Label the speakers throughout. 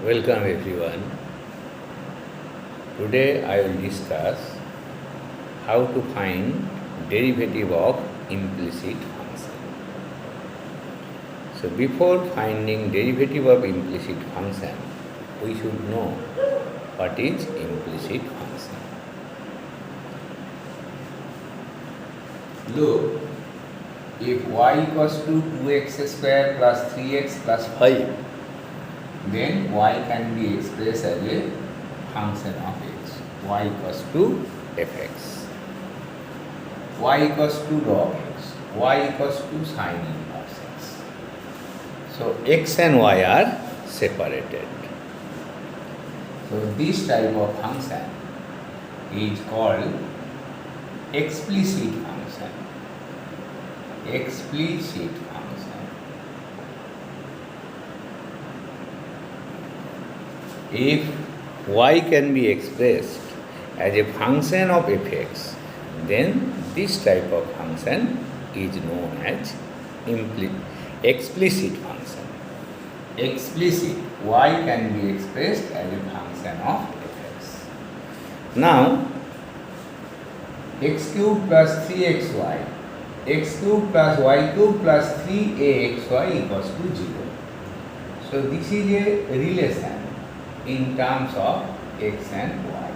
Speaker 1: Welcome everyone. Today I will discuss how to find derivative of implicit function. So before finding derivative of implicit function, we should know what is implicit function. Look, if y equals to 2x square plus 3x plus 5, then y can be expressed as a function of x. Y equals to fx. Y equals to log x. Y equals to sin inverse x. So x and y are separated. So this type of function is called explicit function. Explicit function. If y can be expressed as a function of fx, then this type of function is known as explicit function. Explicit, y can be expressed as a function of fx. Now, x cube plus 3xy, x cube plus y cube plus 3axy equals to 0. So this is a relation in terms of x and y.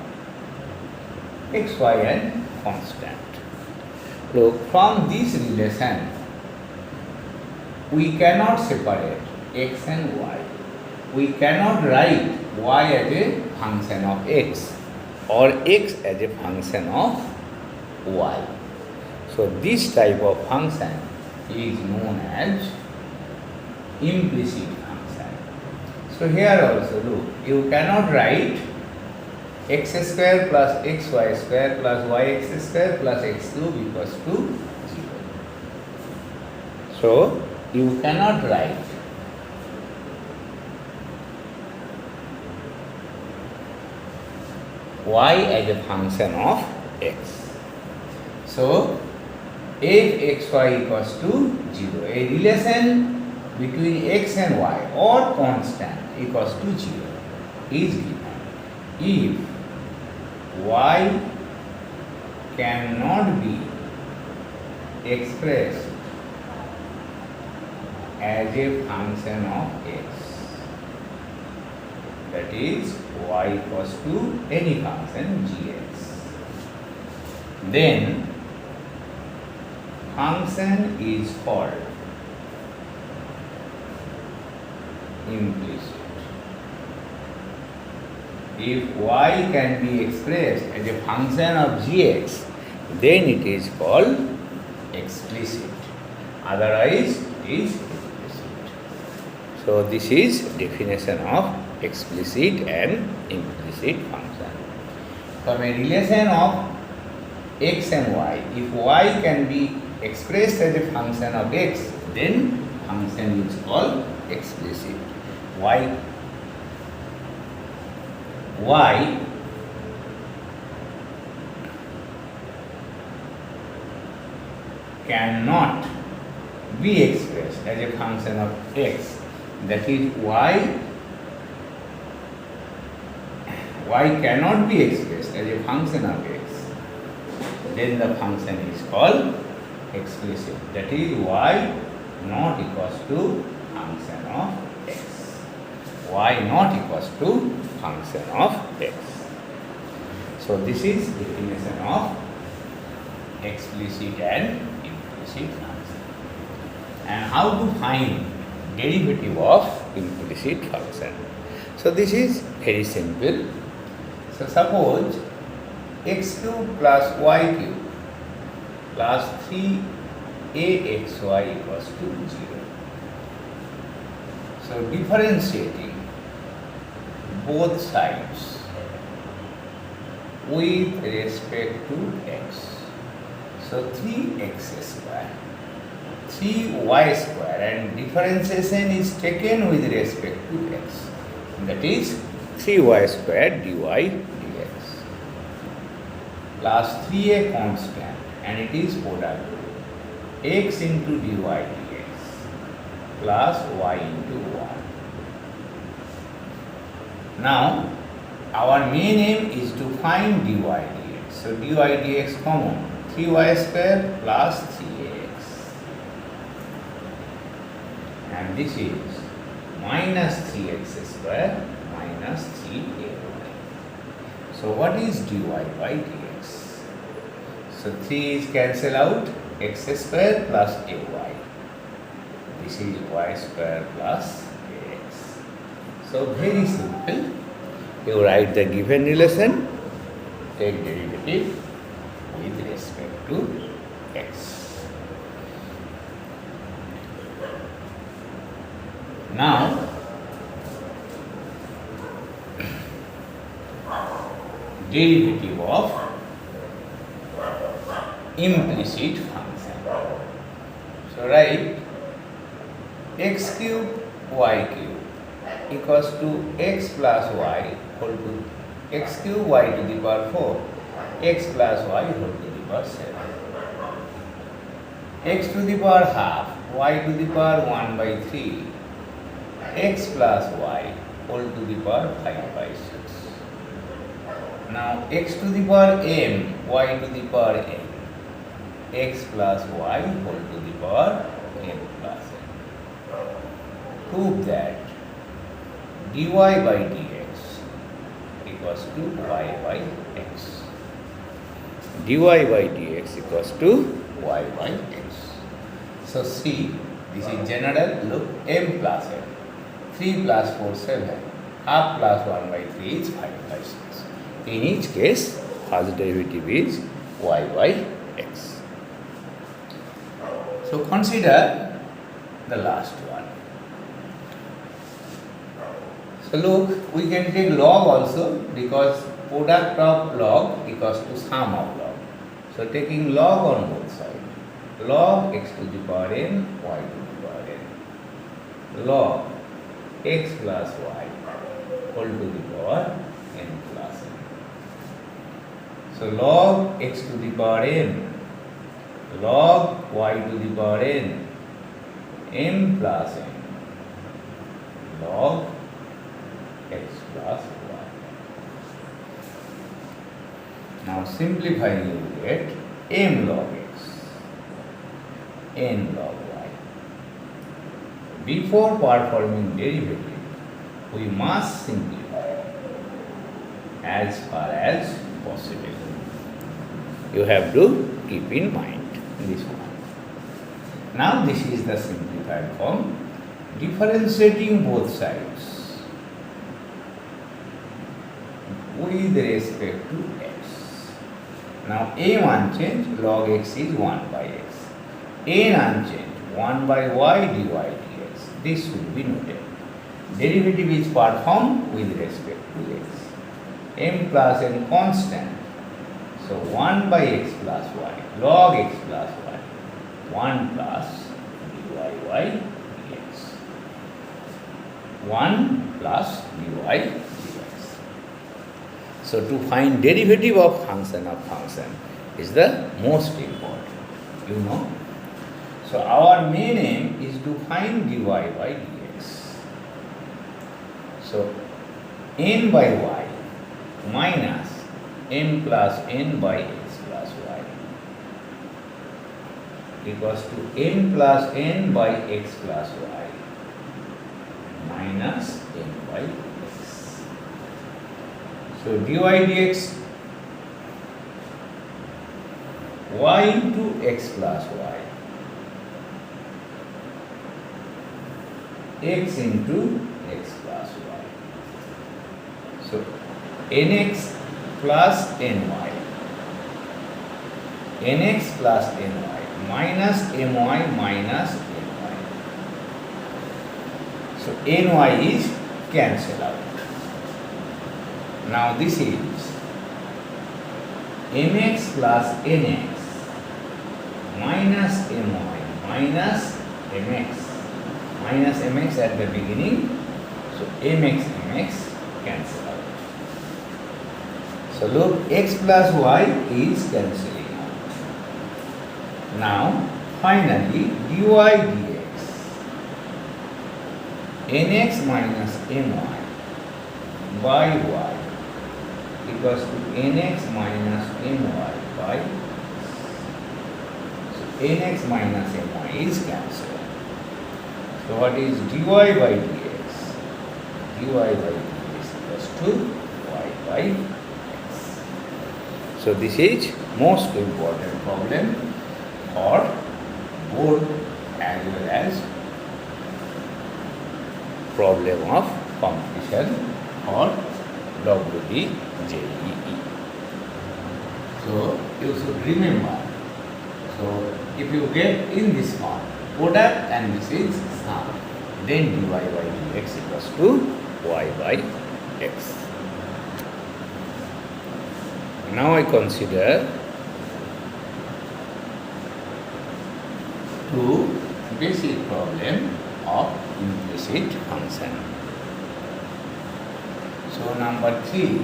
Speaker 1: X, y and constant. Look, from this relation, we cannot separate x and y. We cannot write y as a function of x or x as a function of y. So this type of function is known as implicit function. So here also look, you cannot write x square plus xy square plus yx square plus x cube equals to 0. So you cannot write y as a function of x. So if xy equals to 0, a relation between x and y or constant equals to 0 is given if y cannot be expressed as a function of x, that is y equals to any function gx, then function is called implicit. If y can be expressed as a function of gx, then it is called explicit. Otherwise, it is implicit. So this is definition of explicit and implicit function. From a relation of x and y, if y can be expressed as a function of x, then function is called explicit. Y cannot be expressed as a function of x, that is y cannot be expressed as a function of x, then the function is called explicit, that is y not equals to function of x. Y not equals to function of x. So this is definition of explicit and implicit function. And how to find derivative of implicit function? So this is very simple. So suppose x cube plus y cube plus 3axy equals to 0. So differentiating both sides with respect to x. So 3x square, 3y square, and differentiation is taken with respect to x. That is 3y square dy dx plus 3a constant, and it is product x into dy dx plus y into 1. Now, our main aim is to find dy dx. So, dy dx common, 3y square plus 3ax. And this is minus 3x square minus 3ay. So, what is dy by dx? So, 3 is cancel out, x square plus ay. This is y square plus ax. So, very simple. You write the given relation, take derivative with respect to x. Now, derivative of implicit function. So, write x cube y cube equals to x plus y whole to x cube y to the power 4, x plus y whole to the power 7, x to the power half, y to the power 1 by 3, x plus y whole to the power 5 by 6. Now x to the power m, y to the power n, x plus y whole to the power n plus n. Prove that dy by dx equals to y by x. dy by dx equals to y by x. So see, this is general. Look, m plus n. 3 plus 4, 7. Half plus 1 by 3 is 5 by 6. In each case, first derivative is y by x. So consider the last one. So look, we can take log also, because product of log equals to sum of log. So taking log on both sides. Log x to the power n, y to the power n. Log x plus y whole to the power n plus n. So log x to the power n, log y to the power n, m plus n, log x plus y. Now simplifying, you will get m log x, n log y. Before performing derivative, we must simplify as far as possible. You have to keep in mind this one. Now this is the simplified form, differentiating both sides with respect to x. Now m unchanged, log x is 1 by x. n unchanged, 1 by y dy dx. This should be noted. Derivative is performed with respect to x. M plus n constant. So 1 by x plus y, log x plus y, 1 plus dy dx. 1 plus dy dx. So to find derivative of function is the most important, you know. So our main aim is to find dy by dx. So n by y minus m plus n by x plus y equals to m plus n by x plus y minus m by x. So dy dx y into x plus y, x into x plus y. So nx plus ny, nx plus ny minus my minus ny. So ny is cancelled out. Now this is mx plus nx minus my minus mx at the beginning. So mx cancel out. So look, x plus y is cancelling out. Now finally dy dx nx minus my by y equals to nx minus my by, so nx minus my is cancelled. So what is dy by dx? Dy by dx equals to y by x. So this is most important problem for board as well as problem of competition or WD JEE. So you should remember. So if you get in this form product and this is sum, then dy by dx equals to y by x. Now I consider two basic problem of implicit function. So number 3,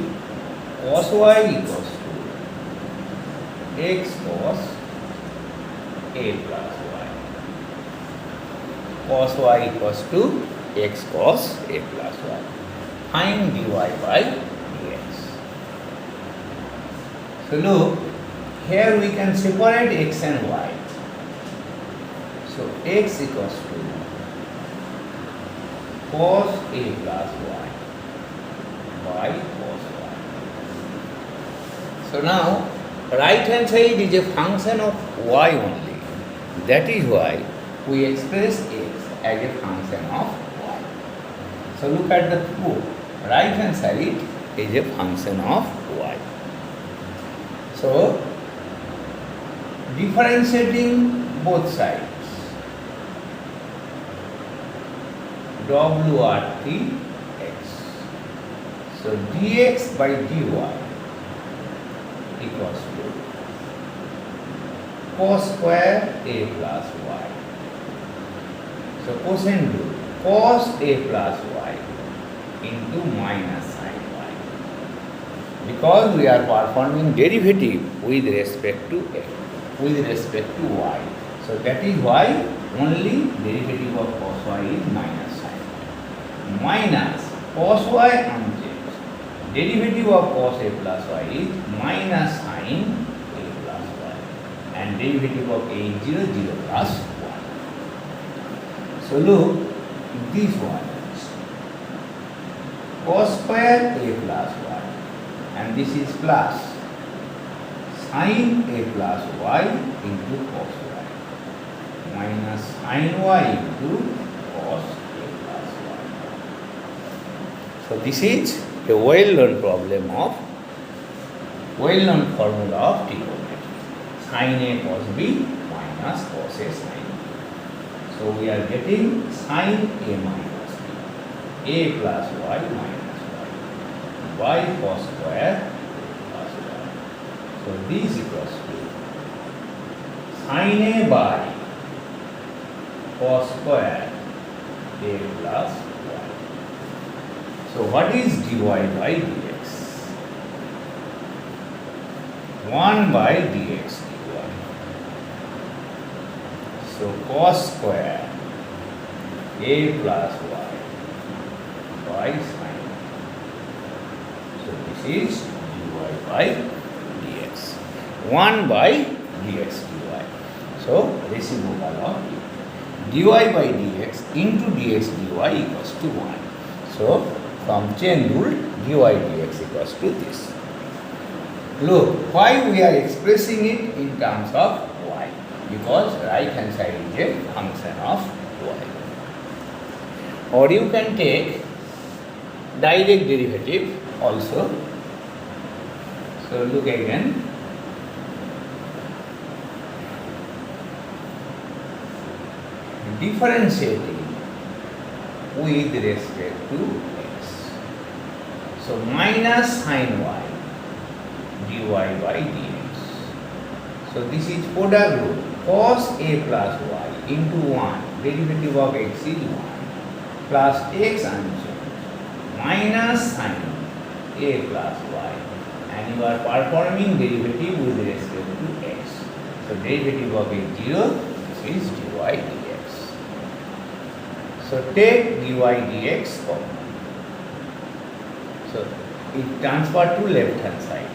Speaker 1: cos y equals to x cos a plus y. Cos y equals to x cos a plus y. Find dy by dx. So look, here we can separate x and y. So x equals to cos a plus y by cos y. So now right hand side is a function of y only. That is why we express x as a function of y. So look at the proof. Right hand side is a function of y. So differentiating both sides, WRT x. So dx by dy equals to cos square a plus y. So cosine do cos a plus y into minus sin y. Because we are performing derivative with respect to x, with respect to y. So that is why only derivative of cos y is minus sin y. Minus cos y unchanged. Derivative of cos a plus y is minus sin a plus y. And derivative of a is 0, 0 plus 1. So look, this one is cos square a plus y. And this is plus sin a plus y into cos y minus sin y into cos a plus y. So this is a well-known problem of, well-known formula of trigonometry. Sin a cos b minus cos a sin b. So we are getting sin a minus b, a plus y minus y cos square plus y. So this equals to sin a by cos square a plus y. So what is dy by dx? 1 by dx dy. So cos square a plus y by sin. So this is dy by dx. 1 by dx dy. So reciprocal of dy by dx into dx dy equals to 1. So from chain rule, dy dx equals to this. Look, why we are expressing it in terms of y? Because right hand side is a function of y. Or you can take direct derivative also. So look again. Differentiating with respect to x. So minus sin y dy by dx. So this is product rule. Cos a plus y into 1, derivative of x is 1, plus x unchanged, minus sin a plus y, and you are performing derivative with respect to x. So derivative of x 0, this is dy dx. So take dy dx common. So it transferred to left hand side.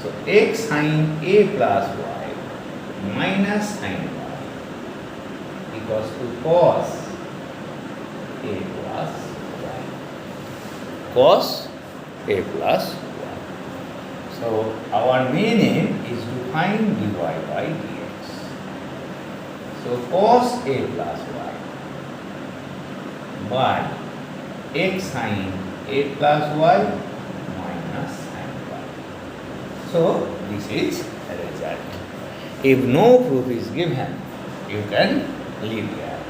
Speaker 1: So x sine a plus y minus sine y equals to cos a plus y. Cos a plus y. So our main aim is to find dy by dx. So cos a plus y by x sine a plus y minus sine y. So this is the result. If no proof is given, you can leave here.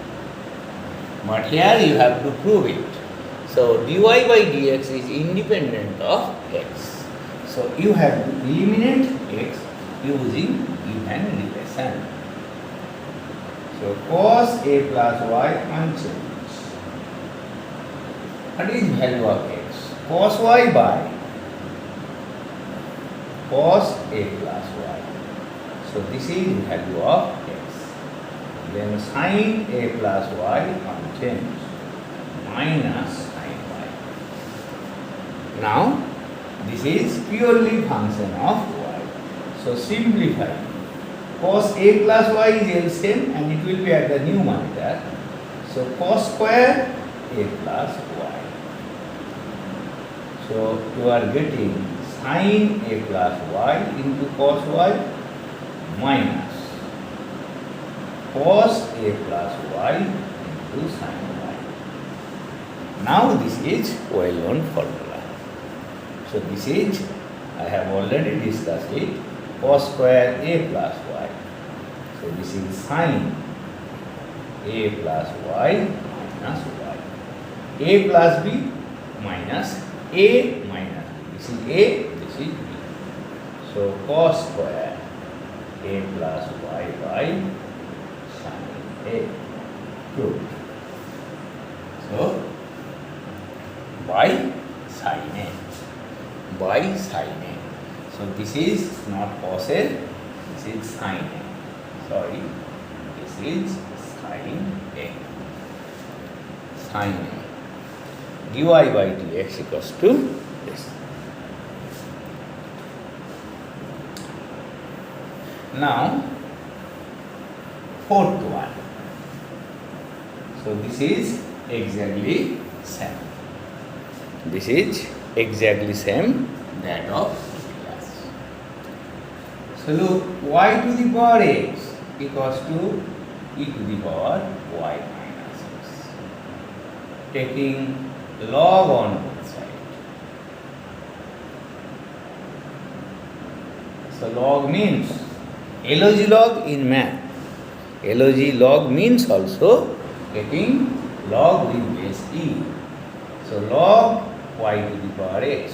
Speaker 1: But here you have to prove it. So dy by dx is independent of x. So you have to eliminate x using given relation. So cos a plus y unchanged. What is value of x? Cos y by cos a plus y. So this is value of x. Then sin a plus y unchanged minus sin y. Now this is purely function of y. So simplify. Cos a plus y is LCM and it will be at the numerator. So cos square a plus y. So you are getting sin a plus y into cos y minus cos a plus y into sin y. Now this is well-known formula. So this is, I have already discussed it, cos square a plus y. So this is sin a plus y minus y. A plus b minus a minus b. This is a, this is b. So cos square a plus y by sin a. Good. So by sin a. By sin a. So this is not cos a, this is sin a. Sorry, this is sin a. Sin a. Dy by dx equals to this. Now, fourth one. So this is exactly same. This is exactly same that of previous. So look, y to the power x equals to e to the power y minus x. Taking log on both sides. So log means LOG log in math. LOG log means also getting log with base e. So log y to the power x,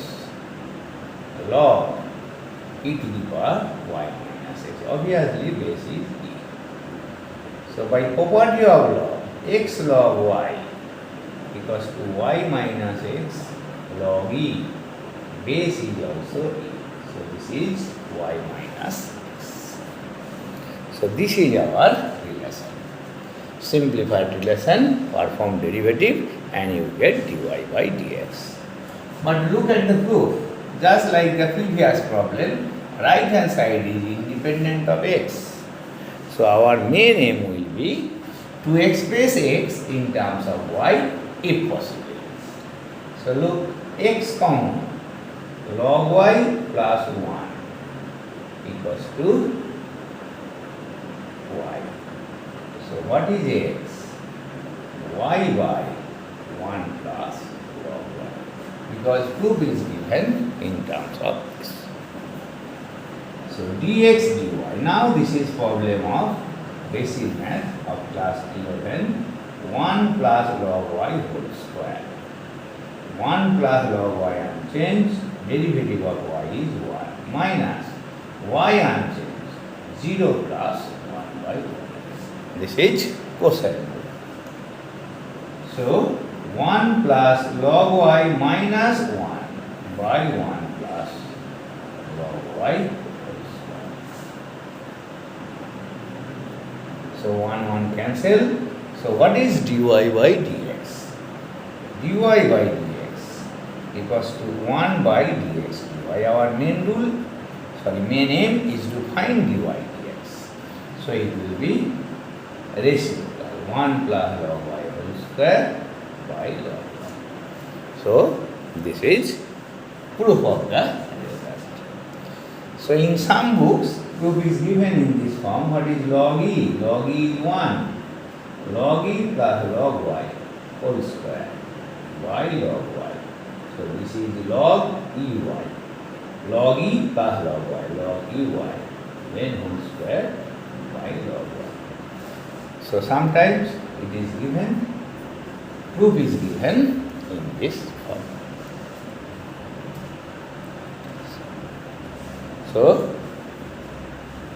Speaker 1: log e to the power y minus x. Obviously base is e. So by property of log, x log y equals to y minus x log e. Base is also e. So this is y minus x. So this is our relation. Simplified relation, perform derivative and you get dy by dx. But look at the proof. Just like the previous problem, right hand side is independent of x. So our main aim will be to express x in terms of y if possible. So look, x common, log y plus 1 equals to y. So what is x? Y by 1 plus log y. Because proof is given in terms of this. So dx dy. Now this is problem of basic math of class 11. 1 plus log y whole square. 1 plus log y unchanged. Derivative of y is 1 minus y unchanged. 0 plus 1 by 1. This is cosine rule. So 1 plus log y minus 1 by 1 plus log y whole square. So 1 cancel. So what is dy by dx? Dy by dx equals to 1 by dx dy. Our main aim is to find dy dx. So it will be reciprocal, 1 plus log y whole square by log y. So this is proof of the result. So in some books, proof is given in this form. What is log e? Log e is 1. Log e plus log y whole square by log y. So this is the log ey. Log e plus log y, log ey, then whole square by log y. So sometimes it is given, proof is given in this form. So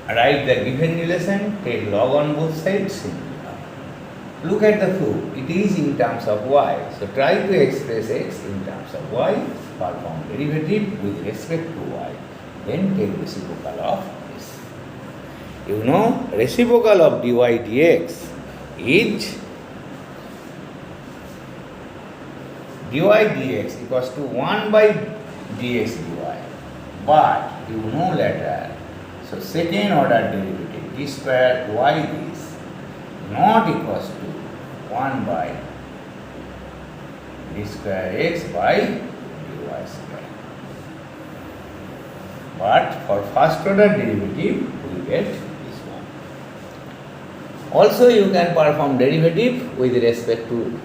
Speaker 1: write the given relation, take log on both sides, simplify. Look at the proof. It is in terms of y. So try to express x in terms of y, perform derivative with respect to y. Then take reciprocal of this. You know, reciprocal of dy dx is dy dx equals to 1 by dx dy. But you know later, so second order derivative d square y is not equals to 1 by d square x by dy square. But for first order derivative, we get this one. Also, you can perform derivative with respect to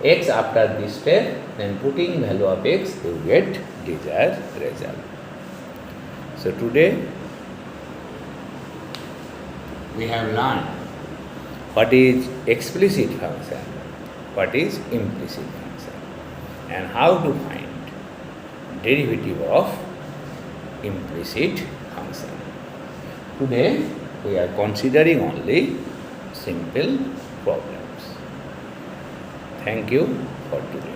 Speaker 1: x after this step, then putting value of x, you get desired result. So today, we have learned what is explicit function, what is implicit function, and how to find derivative of implicit function. Today we are considering only simple problems. Thank you for today.